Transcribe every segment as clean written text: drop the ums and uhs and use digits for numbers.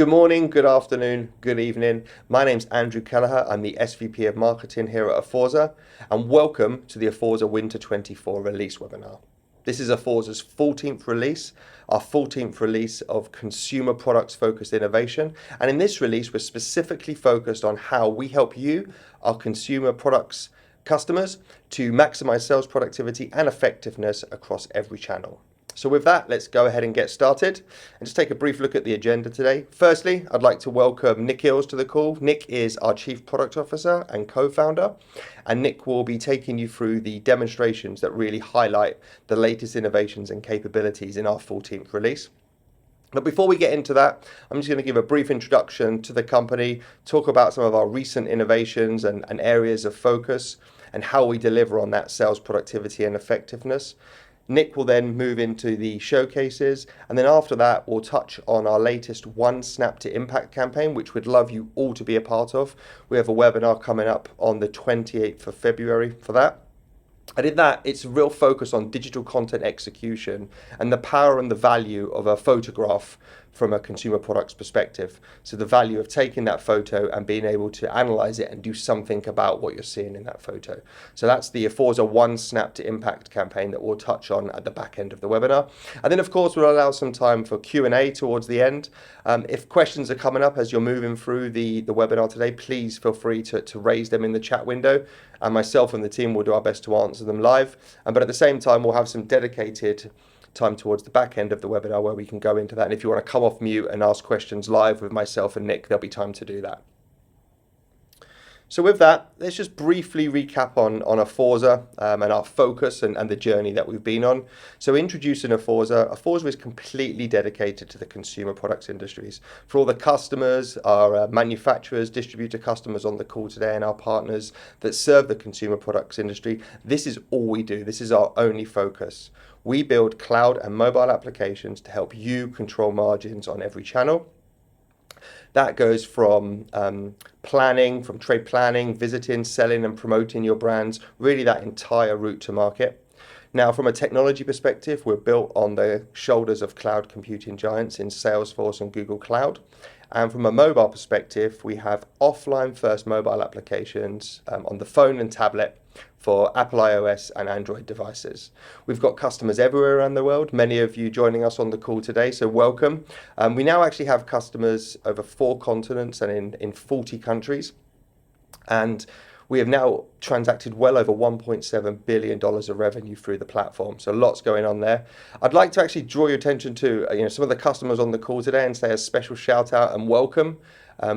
Good morning, good afternoon, good evening. My name's Andrew Keleher. I'm the SVP of Marketing here at Aforza, and welcome to the Aforza Winter 24 release webinar. This is Aforza's 14th release, our 14th release of consumer products focused innovation. And in this release, we're specifically focused on how we help you, our consumer products customers, to maximize sales productivity and effectiveness across every channel. So with that, let's go ahead and get started and just take a brief look at the agenda today. Firstly, I'd like to welcome Nick Eales to the call. Nick is our Chief Product Officer and co-founder, and Nick will be taking you through the demonstrations that really highlight the latest innovations and capabilities in our 14th release. But before we get into that, I'm just going to give a brief introduction to the company, talk about some of our recent innovations and areas of focus, and how we deliver on that sales productivity and effectiveness. Nick will then move into the showcases, and then after that we'll touch on our latest One Snap to Impact campaign, which we'd love you all to be a part of. We have a webinar coming up on the 28th of February for that. And in that, it's a real focus on digital content execution and the power and the value of a photograph from a consumer products perspective. So the value of taking that photo and being able to analyze it and do something about what you're seeing in that photo. So that's the Aforza One Snap to Impact campaign that we'll touch on at the back end of the webinar. And then of course, we'll allow some time for Q&A towards the end. If questions are coming up as you're moving through the webinar today, please feel free to raise them in the chat window. And myself and the team will do our best to answer them live. But at the same time, we'll have some dedicated time towards the back end of the webinar where we can go into that. And if you want to come off mute and ask questions live with myself and Nick, there'll be time to do that. So with that, let's just briefly recap on Aforza and our focus and the journey that we've been on. So introducing Aforza is completely dedicated to the consumer products industries. For all the customers, our manufacturers, distributor customers on the call today, and our partners that serve the consumer products industry, this is all we do. This is our only focus. We build cloud and mobile applications to help you control margins on every channel. That goes from planning, from trade planning, visiting, selling and promoting your brands, really that entire route to market. Now, from a technology perspective, we're built on the shoulders of cloud computing giants in Salesforce and Google Cloud. And from a mobile perspective, we have offline first mobile applications on the phone and tablet for Apple iOS and Android devices. We've got customers everywhere around the world, many of you joining us on the call today, so welcome. We now actually have customers over 4 continents and in 40 countries. And we have now transacted well over $1.7 billion of revenue through the platform. So lots going on there. I'd like to actually draw your attention to some of the customers on the call today and say a special shout out and welcome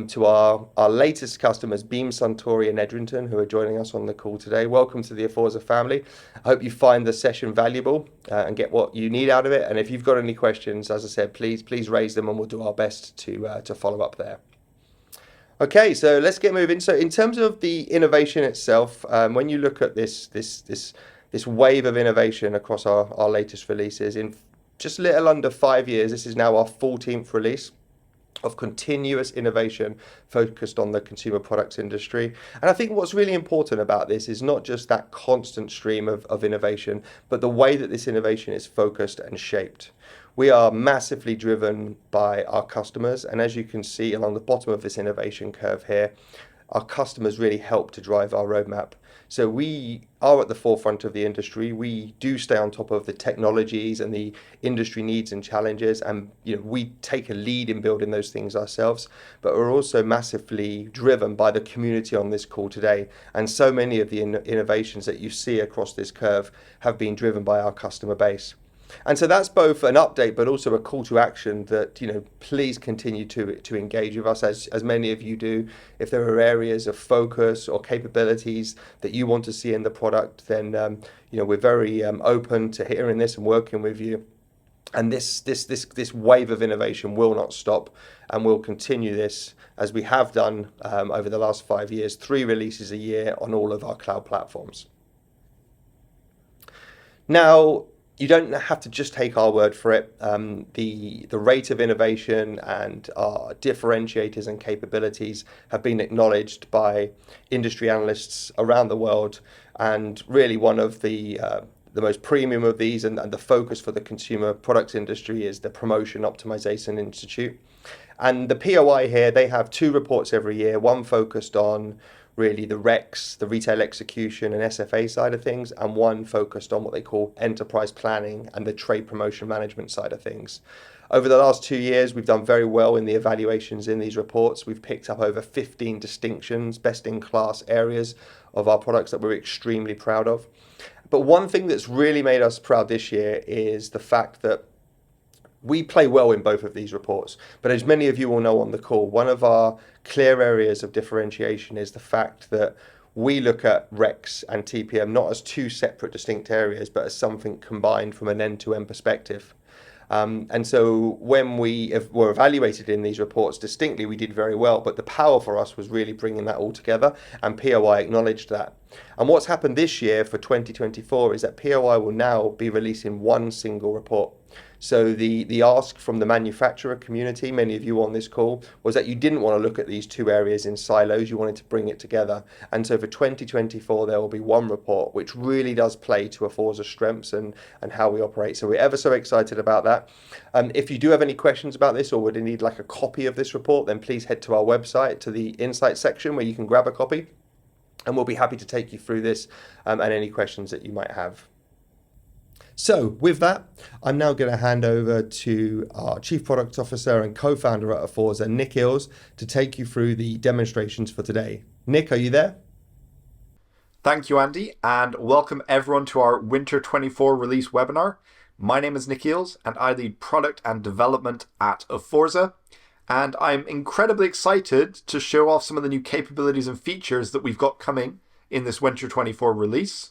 to our latest customers, Beam Suntory and Edrington, who are joining us on the call today. Welcome to the Aforza family. I hope you find the session valuable and get what you need out of it. And if you've got any questions, as I said, please raise them and we'll do our best to follow up there. Okay, so let's get moving. So in terms of the innovation itself, when you look at this wave of innovation across our latest releases, in just a little under 5 years, this is now our 14th release of continuous innovation focused on the consumer products industry. And I think what's really important about this is not just that constant stream of innovation, but the way that this innovation is focused and shaped. We are massively driven by our customers, and as you can see along the bottom of this innovation curve here, our customers really help to drive our roadmap. So we are at the forefront of the industry. We do stay on top of the technologies and the industry needs and challenges, and we take a lead in building those things ourselves. But we're also massively driven by the community on this call today, and so many of the innovations that you see across this curve have been driven by our customer base. And so that's both an update, but also a call to action that, please continue to engage with us as many of you do. If there are areas of focus or capabilities that you want to see in the product, then, we're very open to hearing this and working with you. And this wave of innovation will not stop, and we'll continue this as we have done over the last 5 years, 3 releases a year on all of our cloud platforms. Now, you don't have to just take our word for it. The rate of innovation and our differentiators and capabilities have been acknowledged by industry analysts around the world, and really one of the most premium of these and the focus for the consumer products industry is the Promotion Optimization Institute. And the POI here, they have two reports every year, one focused on really the REX, the retail execution and SFA side of things, and one focused on what they call enterprise planning and the trade promotion management side of things. Over the last 2 years, we've done very well in the evaluations in these reports. We've picked up over 15 distinctions, best in class areas of our products that we're extremely proud of. But one thing that's really made us proud this year is the fact that we play well in both of these reports. But as many of you will know on the call, one of our clear areas of differentiation is the fact that we look at REX and TPM not as two separate distinct areas, but as something combined from an end-to-end perspective. And so when we were evaluated in these reports distinctly, we did very well. But the power for us was really bringing that all together, and POI acknowledged that. And what's happened this year for 2024 is that POI will now be releasing one single report. So the ask from the manufacturer community, many of you on this call, was that you didn't want to look at these two areas in silos, you wanted to bring it together. And so for 2024, there will be one report, which really does play to Aforza's strengths and how we operate. So we're ever so excited about that. If you do have any questions about this or would need like a copy of this report, then please head to our website, to the Insights section where you can grab a copy. And we'll be happy to take you through this and any questions that you might have. So with that, I'm now going to hand over to our Chief Product Officer and co-founder at Aforza, Nick Eales, to take you through the demonstrations for today. Nick, are you there? Thank you, Andy, and welcome everyone to our Winter 24 release webinar. My name is Nick Eales, and I lead product and development at Aforza. And I'm incredibly excited to show off some of the new capabilities and features that we've got coming in this Winter 24 release.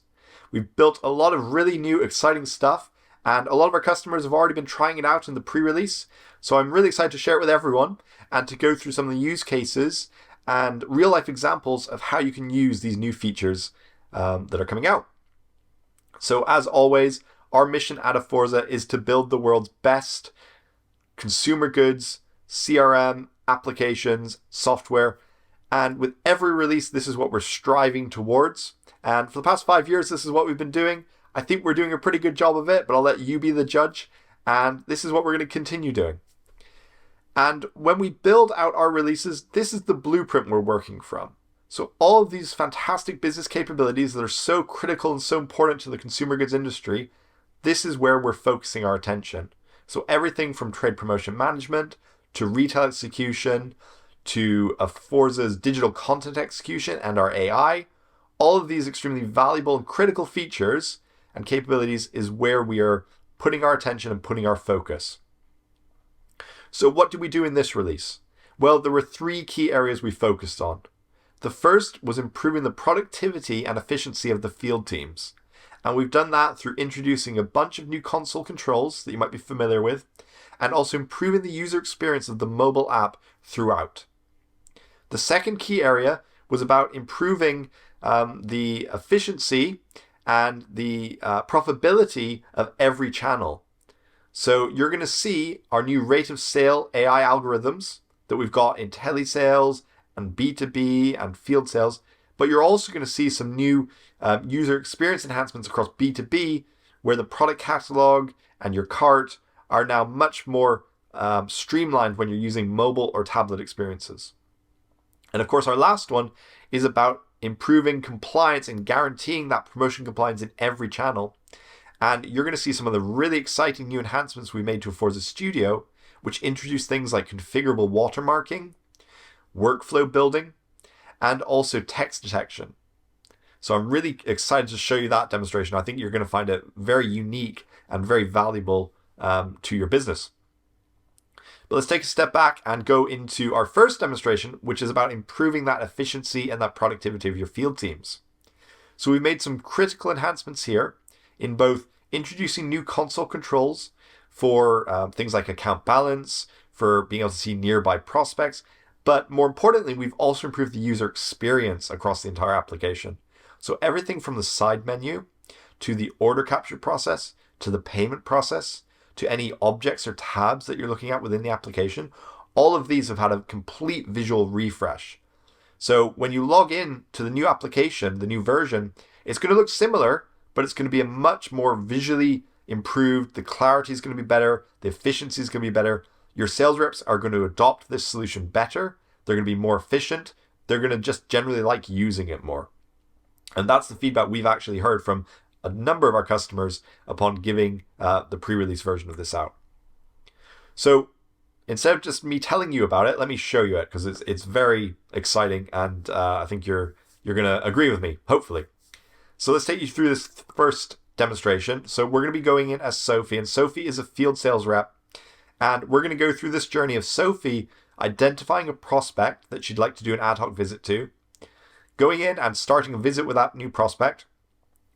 We've built a lot of really new, exciting stuff, and a lot of our customers have already been trying it out in the pre-release. So I'm really excited to share it with everyone and to go through some of the use cases and real-life examples of how you can use these new features that are coming out. So as always, our mission at Aforza is to build the world's best consumer goods, CRM, applications, software, and with every release, this is what we're striving towards. And for the past 5 years, this is what we've been doing. I think we're doing a pretty good job of it, but I'll let you be the judge. And this is what we're going to continue doing. And when we build out our releases, this is the blueprint we're working from. So all of these fantastic business capabilities that are so critical and so important to the consumer goods industry, this is where we're focusing our attention. So everything from trade promotion management to retail execution to Aforza's digital content execution and our AI, all of these extremely valuable and critical features and capabilities is where we are putting our attention and putting our focus. So what did we do in this release? Well, there were 3 key areas we focused on. The first was improving the productivity and efficiency of the field teams. And we've done that through introducing a bunch of new console controls that you might be familiar with, and also improving the user experience of the mobile app throughout. The second key area was about improving the efficiency and the profitability of every channel. So you're going to see our new rate of sale AI algorithms that we've got in telesales and B2B and field sales, but you're also going to see some new user experience enhancements across B2B, where the product catalog and your cart are now much more streamlined when you're using mobile or tablet experiences. And of course, our last one is about improving compliance and guaranteeing that promotion compliance in every channel. And you're going to see some of the really exciting new enhancements we made to Aforza Studio, which introduce things like configurable watermarking, workflow building, and also text detection. So I'm really excited to show you that demonstration. I think you're going to find it very unique and very valuable to your business. But let's take a step back and go into our first demonstration, which is about improving that efficiency and that productivity of your field teams. So we've made some critical enhancements here in both introducing new console controls for things like account balance, for being able to see nearby prospects, but more importantly, we've also improved the user experience across the entire application. So everything from the side menu to the order capture process, to the payment process, to any objects or tabs that you're looking at within the application, all of these have had a complete visual refresh. So when you log in to the new application, the new version, it's going to look similar, but it's going to be a much more visually improved. The clarity is going to be better. The efficiency is going to be better. your sales reps are going to adopt this solution better. They're going to be more efficient. They're going to just generally like using it more. And that's the feedback we've actually heard from a number of our customers upon giving the pre-release version of this out. So instead of just me telling you about it, let me show you it, because it's very exciting, and I think you're going to agree with me, hopefully. So let's take you through this first demonstration. So we're going to be going in as Sophie, and Sophie is a field sales rep. And we're going to go through this journey of Sophie identifying a prospect that she'd like to do an ad hoc visit to, going in and starting a visit with that new prospect,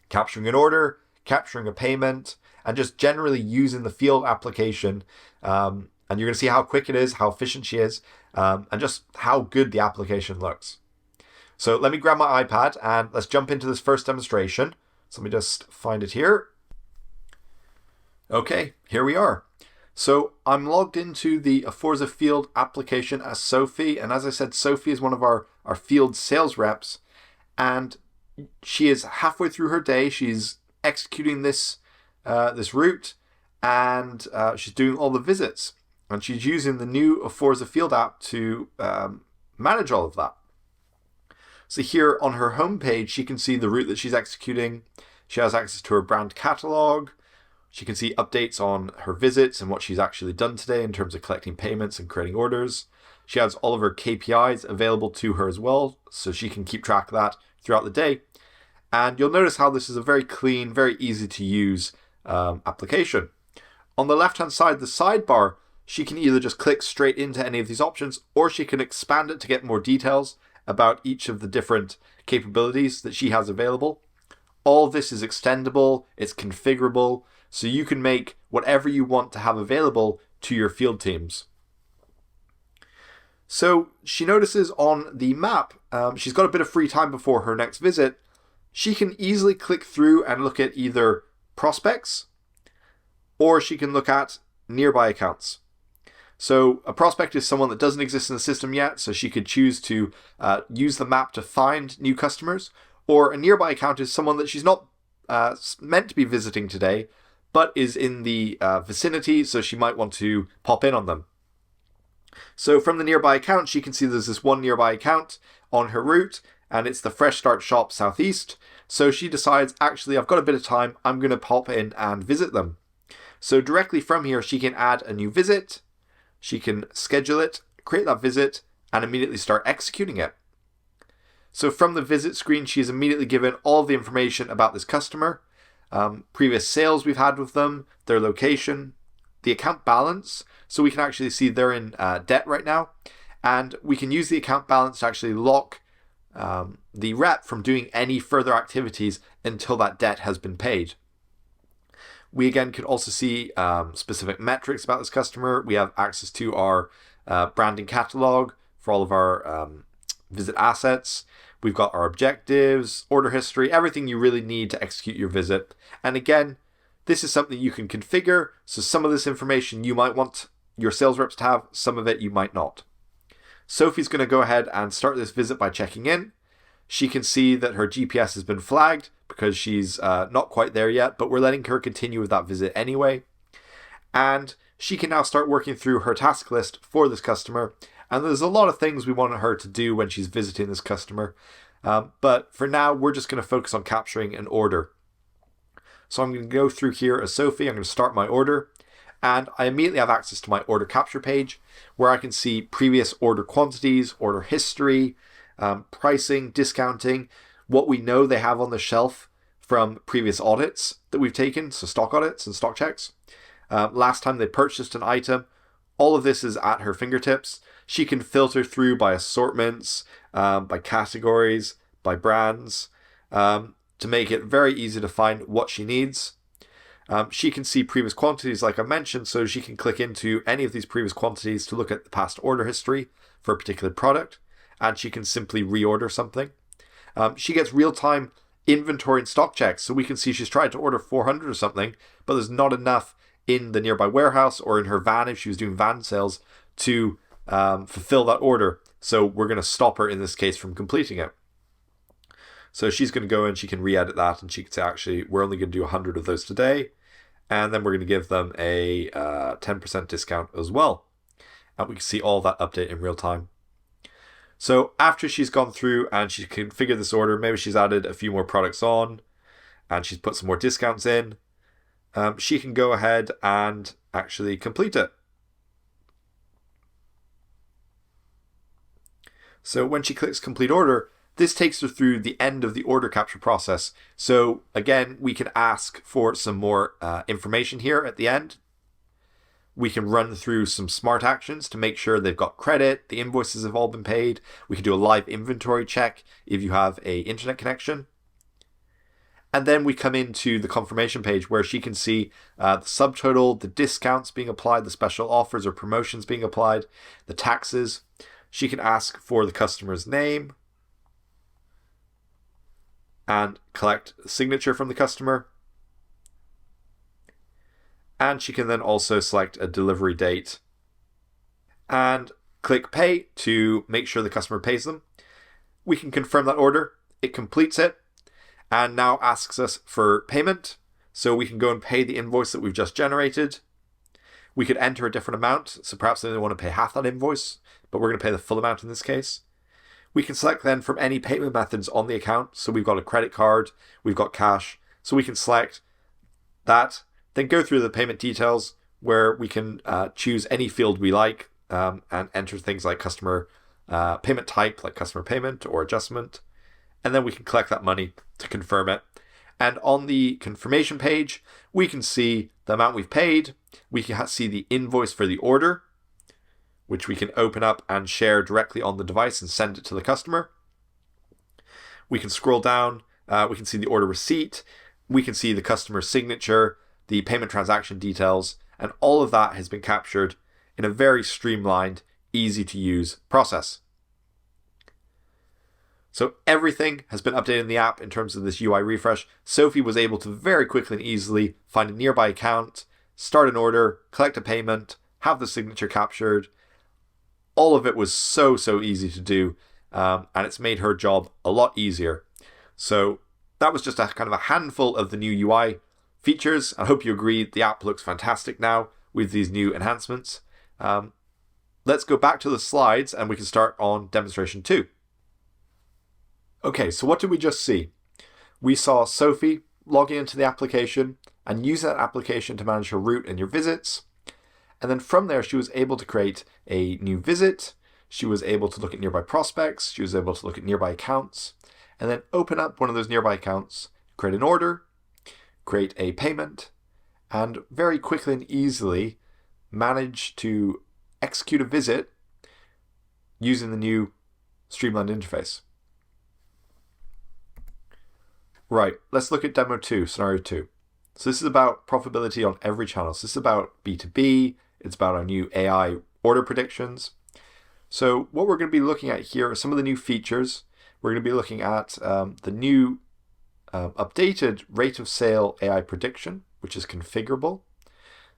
capturing an order, capturing a payment, and just generally using the field application. And you're going to see how quick it is, how efficient she is, and just how good the application looks. So let me grab my iPad and let's jump into this first demonstration. So let me just find it here. Okay, here we are. So I'm logged into the Aforza field application as Sophie. And as I said, Sophie is one of our field sales reps. And she is halfway through her day. She's executing this route, and she's doing all the visits. And she's using the new Aforza field app to manage all of that. So here on her homepage, she can see the route that she's executing. She has access to her brand catalog. She can see updates on her visits and what she's actually done today in terms of collecting payments and creating orders. She has all of her KPIs available to her as well, so she can keep track of that throughout the day. And you'll notice how this is a very clean, very easy to use application. On the left-hand side, the sidebar, she can either just click straight into any of these options, or she can expand it to get more details about each of the different capabilities that she has available. All of this is extendable, it's configurable, so you can make whatever you want to have available to your field teams. So she notices on the map, she's got a bit of free time before her next visit. She can easily click through and look at either prospects, or she can look at nearby accounts. So a prospect is someone that doesn't exist in the system yet, so she could choose to use the map to find new customers, or a nearby account is someone that she's not meant to be visiting today, but is in the vicinity, so she might want to pop in on them. So from the nearby account, she can see there's this one nearby account on her route, and it's the Fresh Start Shop Southeast. So she decides, actually, I've got a bit of time, I'm going to pop in and visit them. So directly from here, she can add a new visit, she can schedule it, create that visit, and immediately start executing it. So from the visit screen, she's immediately given all of the information about this customer, previous sales we've had with them, their location, the account balance. So we can actually see they're in debt right now. And we can use the account balance to actually lock the rep from doing any further activities until that debt has been paid. We again could also see specific metrics about this customer. We have access to our branding catalog for all of our visit assets. We've got our objectives, order history, everything you really need to execute your visit. And again, this is something you can configure. So some of this information you might want your sales reps to have, some of it you might not. Sophie's going to go ahead and start this visit by checking in. She can see that her GPS has been flagged because she's not quite there yet, but we're letting her continue with that visit anyway. And she can now start working through her task list for this customer. And there's a lot of things we want her to do when she's visiting this customer. But for now, we're just going to focus on capturing an order. So I'm going to go through here as Sophie. I'm going to start my order. And I immediately have access to my order capture page where I can see previous order quantities, order history, pricing, discounting, what we know they have on the shelf from previous audits that we've taken, so stock audits and stock checks. Last time they purchased an item, all of this is at her fingertips. She can filter through by assortments, by categories, by brands, to make it very easy to find what she needs. She can see previous quantities like I mentioned, so she can click into any of these previous quantities to look at the past order history for a particular product, and she can simply reorder something. She gets real-time inventory and stock checks, so we can see she's tried to order 400 or something, but there's not enough in the nearby warehouse or in her van if she was doing van sales to fulfill that order. So we're going to stop her in this case from completing it. So she's going to go and she can re-edit that, and she can say, actually, we're only going to do 100 of those today. And then we're going to give them a 10% discount as well. and we can see all that update in real time. So after she's gone through and she's configured this order, maybe she's added a few more products on and she's put some more discounts in, she can go ahead and actually complete it. So when she clicks complete order, this takes her through the end of the order capture process. So again, we can ask for some more information here at the end. We can run through some smart actions to make sure they've got credit, the invoices have all been paid. We can do a live inventory check if you have an internet connection. And then we come into the confirmation page where she can see the subtotal, the discounts being applied, the special offers or promotions being applied, the taxes. She can ask for the customer's name and collect a signature from the customer. And she can then also select a delivery date and click pay to make sure the customer pays them. We can confirm that order. It completes it and now asks us for payment. So we can go and pay the invoice that we've just generated. We could enter a different amount. So perhaps they want to pay half that invoice, but we're going to pay the full amount in this case. We can select then from any payment methods on the account. So we've got a credit card, we've got cash. So we can select that, then go through the payment details where we can choose any field we like and enter things like customer payment type, like customer payment or adjustment. And then we can collect that money to confirm it. And on the confirmation page, we can see the amount we've paid. We can see the invoice for the order, which we can open up and share directly on the device and send it to the customer. We can scroll down. We can see the order receipt. We can see the customer's signature, the payment transaction details, and all of that has been captured in a very streamlined, easy to use process. So everything has been updated in the app in terms of this UI refresh. Sophie was able to very quickly and easily find a nearby account, start an order, collect a payment, have the signature captured. All of it was so easy to do, and it's made her job a lot easier. So that was just a kind of a handful of the new UI features. I hope you agree the app looks fantastic now with these new enhancements. Let's go back to the slides and we can start on demonstration 2. Okay, so what did we just see? We saw Sophie logging into the application and use that application to manage her route and your visits. And then from there, she was able to create a new visit. She was able to look at nearby prospects. She was able to look at nearby accounts and then open up one of those nearby accounts, create an order, create a payment, and very quickly and easily manage to execute a visit using the new streamlined interface. Right, let's look at demo 2, scenario 2. So this is about profitability on every channel. So this is about B2B. It's about our new AI order predictions. So what we're going to be looking at here are some of the new features. We're going to be looking at the new updated rate of sale AI prediction, which is configurable.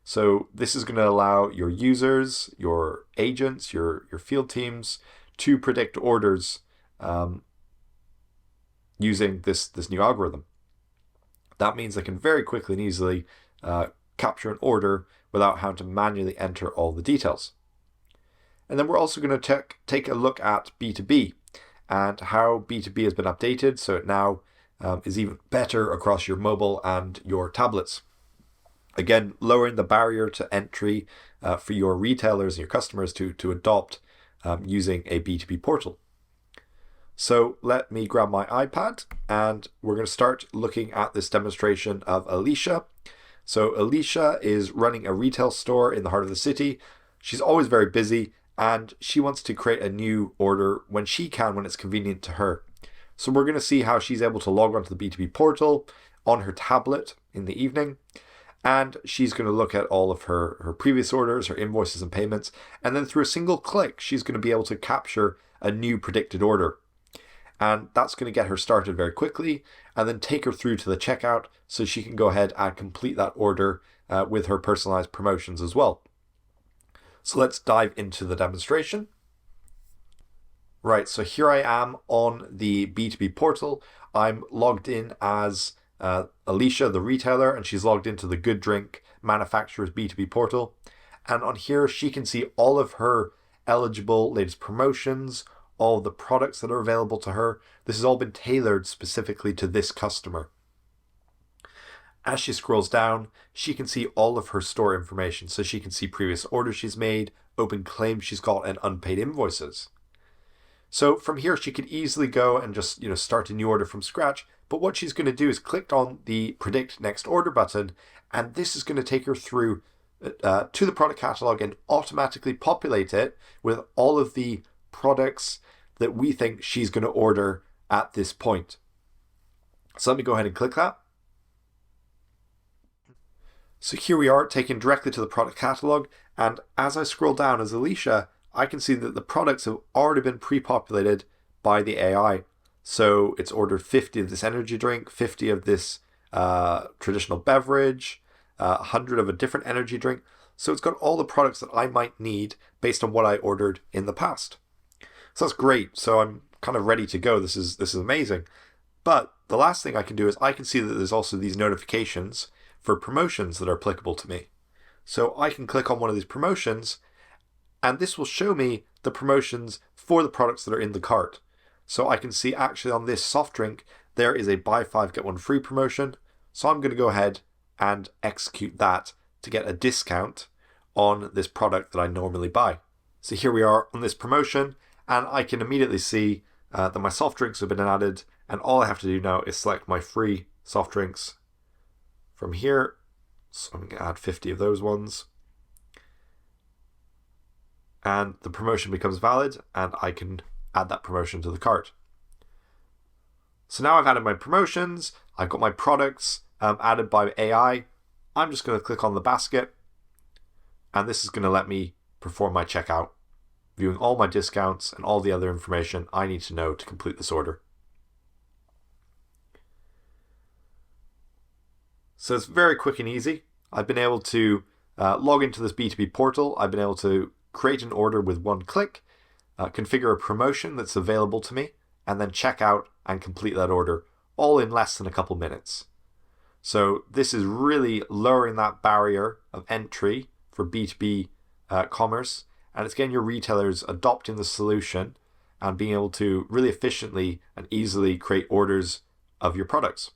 So this is going to allow your users, your agents, your field teams to predict orders using this new algorithm. That means they can very quickly and easily capture an order without having to manually enter all the details. And then we're also going to take a look at B2B and how B2B has been updated so it now is even better across your mobile and your tablets. Again, lowering the barrier to entry for your retailers and your customers to adopt using a B2B portal. So let me grab my iPad and we're going to start looking at this demonstration of Alicia. So Alicia is running a retail store in the heart of the city. She's always very busy and she wants to create a new order when she can, when it's convenient to her. So we're going to see how she's able to log onto the B2B portal on her tablet in the evening. And she's going to look at all of her previous orders, her invoices and payments. And then through a single click, she's going to be able to capture a new predicted order. And that's going to get her started very quickly and then take her through to the checkout so she can go ahead and complete that order with her personalized promotions as well. So let's dive into the demonstration. Right, so here I am on the B2B portal. I'm logged in as Alicia, the retailer, and she's logged into the Good Drink Manufacturers B2B portal. And on here, she can see all of her eligible latest promotions, all of the products that are available to her. This has all been tailored specifically to this customer. As she scrolls down, she can see all of her store information. So she can see previous orders she's made, open claims she's got, and unpaid invoices. So from here, she could easily go and just start a new order from scratch. But what she's going to do is click on the Predict Next Order button, and this is going to take her through to the product catalog and automatically populate it with all of the products that we think she's going to order at this point. So let me go ahead and click that. So here we are, taken directly to the product catalog, and as I scroll down as Alicia, I can see that the products have already been pre-populated by the AI. So it's ordered 50 of this energy drink, 50 of this traditional beverage, 100 of a different energy drink. So it's got all the products that I might need based on what I ordered in the past. So that's great. So I'm kind of ready to go. This is amazing. But the last thing I can do is I can see that there's also these notifications for promotions that are applicable to me. So I can click on one of these promotions, and this will show me the promotions for the products that are in the cart. So I can see actually on this soft drink, there is a buy 5 get 1 free promotion. So I'm going to go ahead and execute that to get a discount on this product that I normally buy. So here we are on this promotion, and I can immediately see that my soft drinks have been added, and all I have to do now is select my free soft drinks from here. So I'm going to add 50 of those ones. And the promotion becomes valid, and I can add that promotion to the cart. So now I've added my promotions, I've got my products added by AI. I'm just going to click on the basket, and this is going to let me perform my checkout, viewing all my discounts and all the other information I need to know to complete this order. So it's very quick and easy. I've been able to log into this B2B portal. I've been able to create an order with one click, configure a promotion that's available to me, and then check out and complete that order all in less than a couple minutes. So this is really lowering that barrier of entry for B2B commerce, and it's getting your retailers adopting the solution and being able to really efficiently and easily create orders of your products.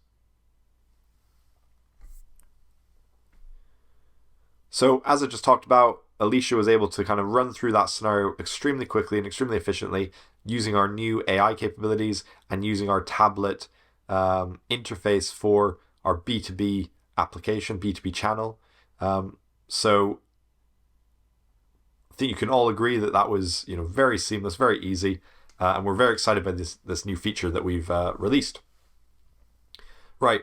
So as I just talked about, Alicia was able to kind of run through that scenario extremely quickly and extremely efficiently using our new AI capabilities and using our tablet interface for our B2B application, B2B channel. So I think you can all agree that that was very seamless, very easy, and we're very excited by this new feature that we've released. Right,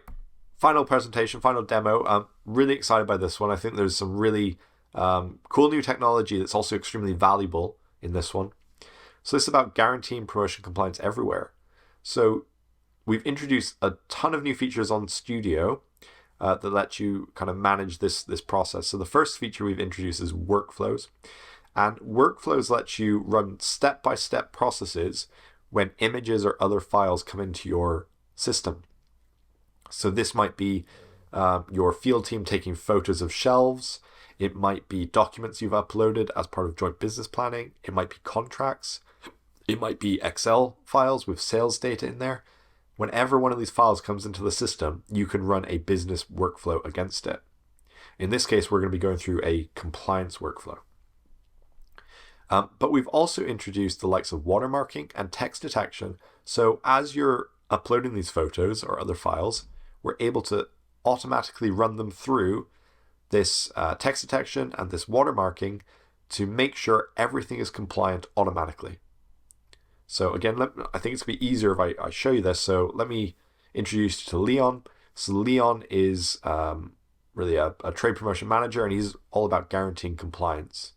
final presentation, final demo. I'm really excited by this one. I think there's some really cool new technology that's also extremely valuable in this one. So this is about guaranteeing promotion compliance everywhere. So we've introduced a ton of new features on Studio that let you kind of manage this process. So the first feature we've introduced is workflows. And workflows let you run step-by-step processes when images or other files come into your system. So this might be your field team taking photos of shelves. It might be documents you've uploaded as part of joint business planning. It might be contracts. It might be Excel files with sales data in there. Whenever one of these files comes into the system, you can run a business workflow against it. In this case, we're going to be going through a compliance workflow. But we've also introduced the likes of watermarking and text detection. So as you're uploading these photos or other files, we're able to automatically run them through this text detection and this watermarking to make sure everything is compliant automatically. So again, I think it's going to be easier if I show you this. So let me introduce you to Leon. So Leon is really a trade promotion manager, and he's all about guaranteeing compliance.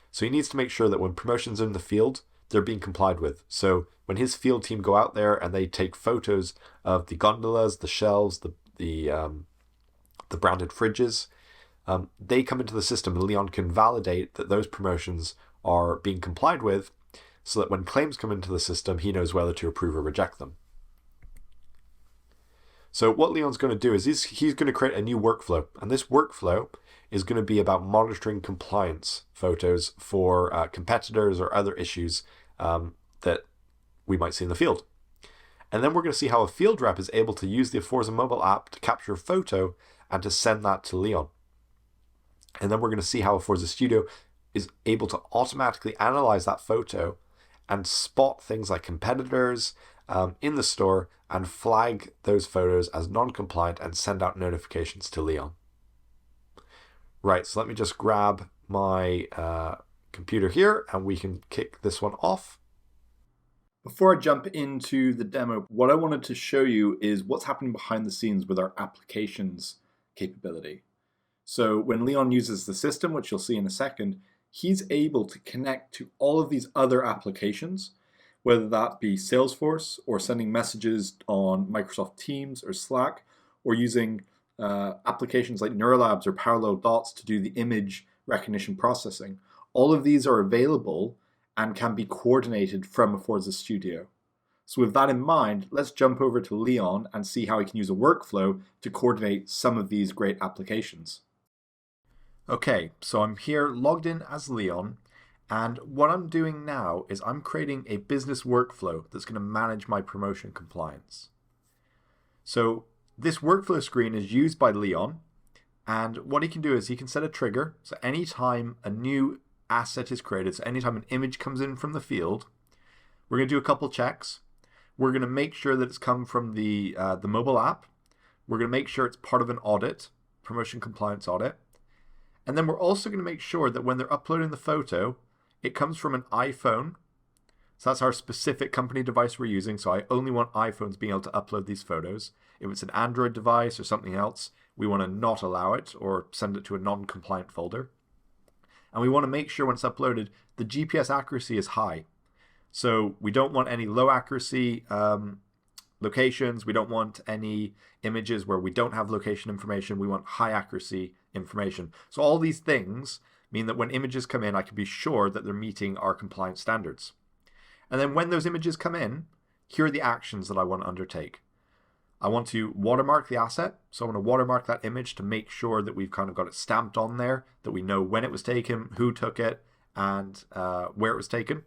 So he needs to make sure that when promotions are in the field, they're being complied with. So when his field team go out there and they take photos of the gondolas, the shelves, the branded fridges, they come into the system, and Leon can validate that those promotions are being complied with, so that when claims come into the system, he knows whether to approve or reject them. So what Leon's going to do is he's going to create a new workflow, and this workflow is going to be about monitoring compliance photos for competitors or other issues that we might see in the field. And then we're going to see how a field rep is able to use the Aforza mobile app to capture a photo and to send that to Leon. And then we're going to see how Aforza Studio is able to automatically analyze that photo and spot things like competitors in the store and flag those photos as non-compliant and send out notifications to Leon. Right, so let me just grab my computer here and we can kick this one off. Before I jump into the demo, what I wanted to show you is what's happening behind the scenes with our applications capability. So when Leon uses the system, which you'll see in a second, he's able to connect to all of these other applications, whether that be Salesforce or sending messages on Microsoft Teams or Slack, or using applications like Neuralabs or Parallel Dots to do the image recognition processing. All of these are available and can be coordinated from Aforza Studio. So with that in mind, let's jump over to Leon and see how he can use a workflow to coordinate some of these great applications. Okay, so I'm here logged in as Leon, and what I'm doing now is I'm creating a business workflow that's going to manage my promotion compliance. So this workflow screen is used by Leon, and what he can do is he can set a trigger. So anytime a new asset is created, so anytime an image comes in from the field, we're going to do a couple checks. We're going to make sure that it's come from the mobile app. We're going to make sure it's part of an audit, promotion compliance audit. And then we're also going to make sure that when they're uploading the photo, it comes from an iPhone. So that's our specific company device we're using. So I only want iPhones being able to upload these photos. If it's an Android device or something else, we want to not allow it or send it to a non-compliant folder. And we want to make sure when it's uploaded, the GPS accuracy is high. So we don't want any low accuracy locations. We don't want any images where we don't have location information. We want high accuracy information. So all these things mean that when images come in, I can be sure that they're meeting our compliance standards. And then when those images come in, here are the actions that I want to undertake. I want to watermark the asset. So I want to watermark that image to make sure that we've kind of got it stamped on there, that we know when it was taken, who took it, and where it was taken.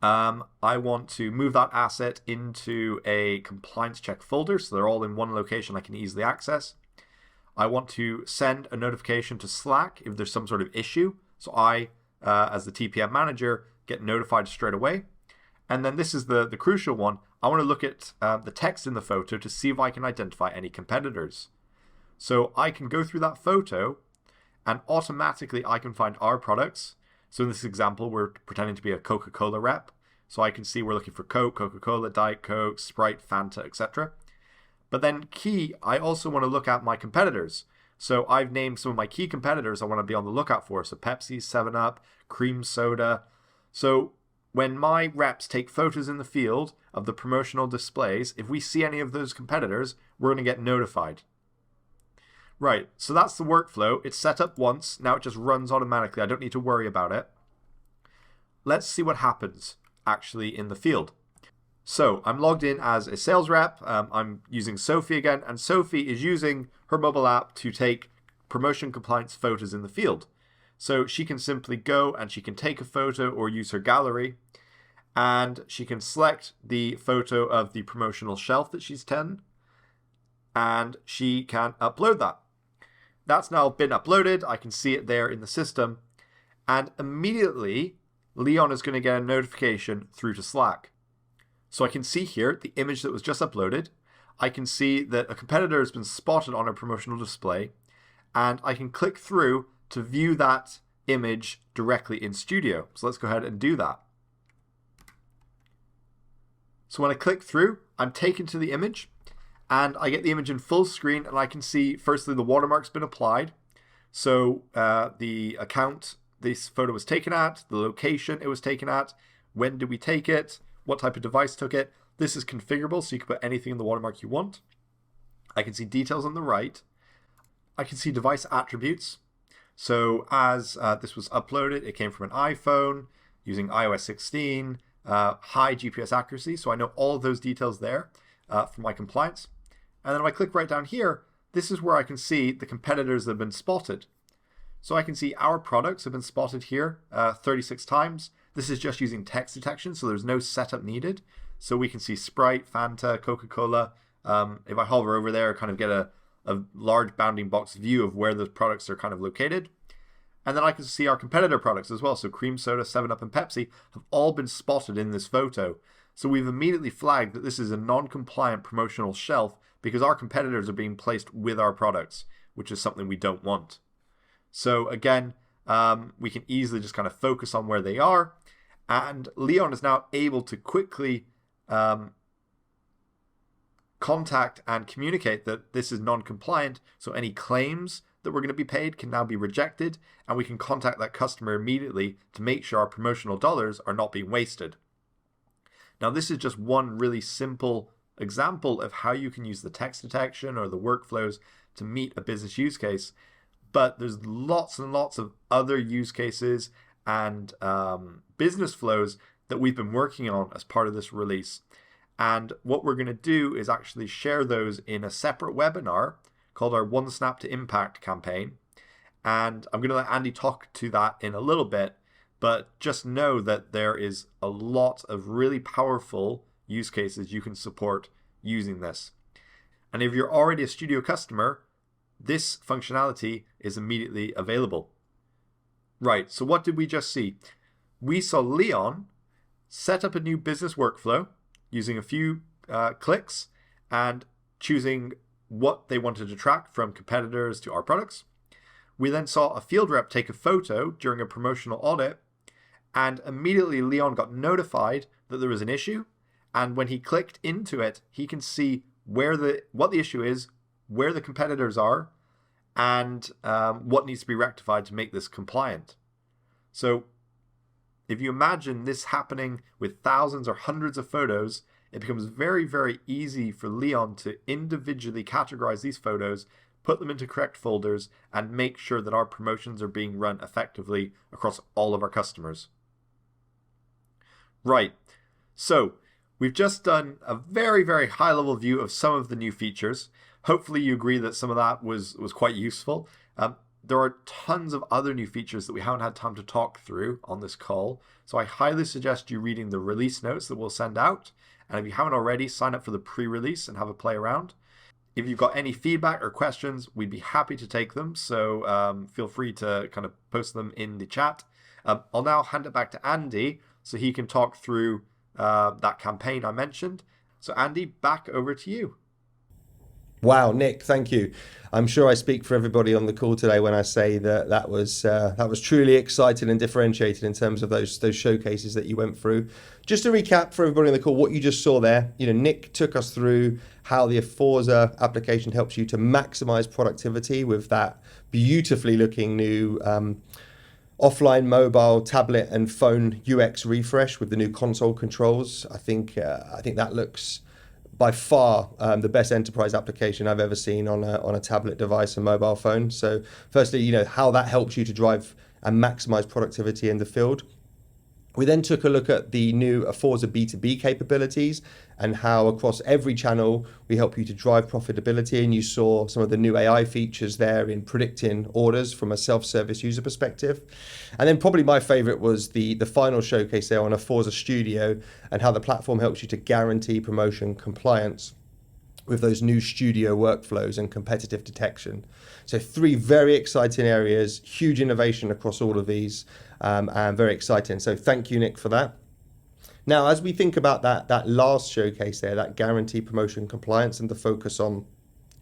I want to move that asset into a compliance check folder so they're all in one location I can easily access. I want to send a notification to Slack if there's some sort of issue. So I, as the TPM manager, get notified straight away. And then this is the crucial one. I want to look at the text in the photo to see if I can identify any competitors. So I can go through that photo and automatically I can find our products. So in this example, we're pretending to be a Coca-Cola rep. So I can see we're looking for Coke, Coca-Cola, Diet Coke, Sprite, Fanta, etc. But then key, I also want to look at my competitors. So I've named some of my key competitors I want to be on the lookout for. So Pepsi, 7-Up, Cream Soda. So when my reps take photos in the field of the promotional displays, if we see any of those competitors, we're going to get notified. Right, so that's the workflow. It's set up once. Now it just runs automatically. I don't need to worry about it. Let's see what happens actually in the field. So I'm logged in as a sales rep. I'm using Sophie again, and Sophie is using her mobile app to take promotion compliance photos in the field. So she can simply go and she can take a photo or use her gallery, and she can select the photo of the promotional shelf that she's 10, and she can upload that. That's now been uploaded. I can see it there in the system, and immediately Leon is going to get a notification through to Slack. So I can see here the image that was just uploaded. I can see that a competitor has been spotted on a promotional display, and I can click through to view that image directly in Studio. So let's go ahead and do that. So when I click through, I'm taken to the image, and I get the image in full screen, and I can see firstly the watermark's been applied. So the account this photo was taken at, the location it was taken at, when did we take it, what type of device took it. This is configurable, so you can put anything in the watermark you want. I can see details on the right. I can see device attributes. So as this was uploaded, it came from an iPhone using iOS 16, high GPS accuracy. So I know all of those details there. for my compliance. And then if I click right down here, this is where I can see the competitors that have been spotted. So I can see our products have been spotted here 36 times. This is just using text detection, so there's no setup needed. So we can see Sprite, Fanta, Coca-Cola. If I hover over there, kind of get a large bounding box view of where those products are kind of located. And then I can see our competitor products as well. So Cream Soda, 7-Up, and Pepsi have all been spotted in this photo. So we've immediately flagged that this is a non-compliant promotional shelf because our competitors are being placed with our products, which is something we don't want. So again, we can easily just kind of focus on where they are. And Leon is now able to quickly contact and communicate that this is non-compliant. So any claims that we're going to be paid can now be rejected, and we can contact that customer immediately to make sure our promotional dollars are not being wasted. Now, this is just one really simple example of how you can use the text detection or the workflows to meet a business use case, but there's lots and lots of other use cases and business flows that we've been working on as part of this release. And what we're going to do is actually share those in a separate webinar called our One Snap to Impact campaign. And I'm going to let Andy talk to that in a little bit, but just know that there is a lot of really powerful use cases you can support using this. And if you're already a studio customer, this functionality is immediately available. Right, so what did we just see? We saw Leon set up a new business workflow using a few clicks and choosing what they wanted to track from competitors to our products. We then saw a field rep take a photo during a promotional audit, and immediately Leon got notified that there was an issue. And when he clicked into it, he can see what the issue is, where the competitors are, and what needs to be rectified to make this compliant. So if you imagine this happening with thousands or hundreds of photos, it becomes very, very easy for Leon to individually categorize these photos, put them into correct folders, and make sure that our promotions are being run effectively across all of our customers. Right, so we've just done a very, very high-level view of some of the new features. Hopefully you agree that some of that was quite useful. There are tons of other new features that we haven't had time to talk through on this call, so I highly suggest you reading the release notes that we'll send out. And if you haven't already, sign up for the pre-release and have a play around. If you've got any feedback or questions, we'd be happy to take them. So feel free to kind of post them in the chat. I'll now hand it back to Andy so he can talk through that campaign I mentioned. So Andy, back over to you. Wow, Nick, thank you. I'm sure I speak for everybody on the call today when I say that was truly exciting and differentiated in terms of those showcases that you went through. Just to recap for everybody on the call, what you just saw there, Nick took us through how the Aforza application helps you to maximize productivity with that beautifully looking new offline mobile, tablet, and phone UX refresh with the new console controls. I think that looks by far the best enterprise application I've ever seen on a tablet device and mobile phone. So firstly, how that helps you to drive and maximize productivity in the field. We then took a look at the new Aforza B2B capabilities and how across every channel we help you to drive profitability, and you saw some of the new AI features there in predicting orders from a self-service user perspective. And then probably my favorite was the final showcase there on Aforza Studio and how the platform helps you to guarantee promotion compliance with those new studio workflows and competitive detection. So 3 very exciting areas, huge innovation across all of these, and very exciting. So thank you, Nick, for that. Now, as we think about that last showcase there, that guarantee promotion compliance and the focus on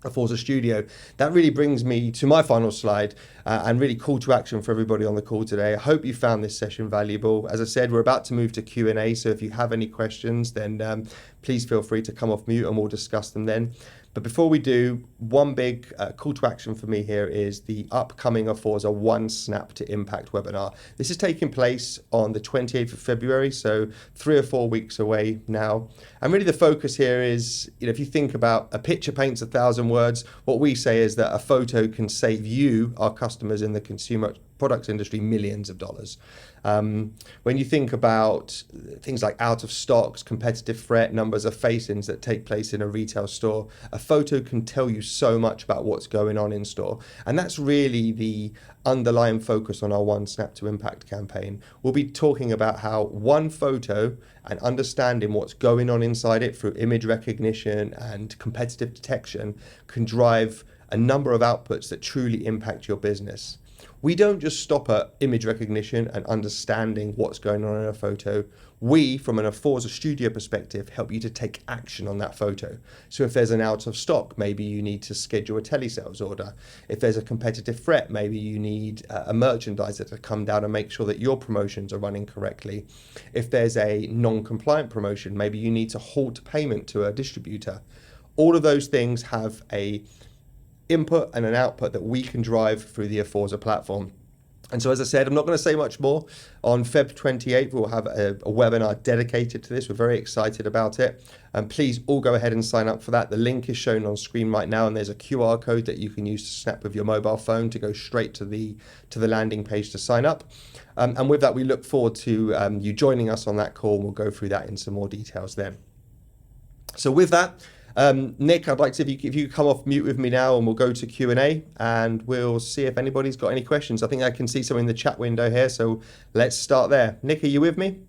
Aforza Studio, that really brings me to my final slide and really call to action for everybody on the call today. I hope you found this session valuable. As I said, we're about to move to Q&A, so if you have any questions, then please feel free to come off mute and we'll discuss them then. But before we do, one big call to action for me here is the upcoming Aforza One Snap to Impact webinar. This is taking place on the 28th of February, so 3 or 4 weeks away now. And really the focus here is, if you think about a picture paints 1,000 words, what we say is that a photo can save you, our customers in the consumer products industry, millions of dollars. When you think about things like out of stocks, competitive threat, numbers of face-ins that take place in a retail store, a photo can tell you so much about what's going on in store. And that's really the underlying focus on our One Snap to Impact campaign. We'll be talking about how one photo and understanding what's going on inside it through image recognition and competitive detection can drive a number of outputs that truly impact your business. We don't just stop at image recognition and understanding what's going on in a photo. We, from an Aforza studio perspective, help you to take action on that photo. So if there's an out of stock, maybe you need to schedule a telesales order. If there's a competitive threat, maybe you need a merchandiser to come down and make sure that your promotions are running correctly. If there's a non-compliant promotion, maybe you need to halt payment to a distributor. All of those things have a input and an output that we can drive through the Aforza platform. And so, as I said, I'm not going to say much more. On Feb 28th, we'll have a webinar dedicated to this. We're very excited about it. And please all go ahead and sign up for that. The link is shown on screen right now, and there's a QR code that you can use to snap with your mobile phone to go straight to the landing page to sign up. And with that, we look forward to you joining us on that call. And we'll go through that in some more details then. So with that, Nick, I'd like to, if you come off mute with me now, and we'll go to Q&A, and we'll see if anybody's got any questions. I think I can see some in the chat window here, so let's start there. Nick, are you with me?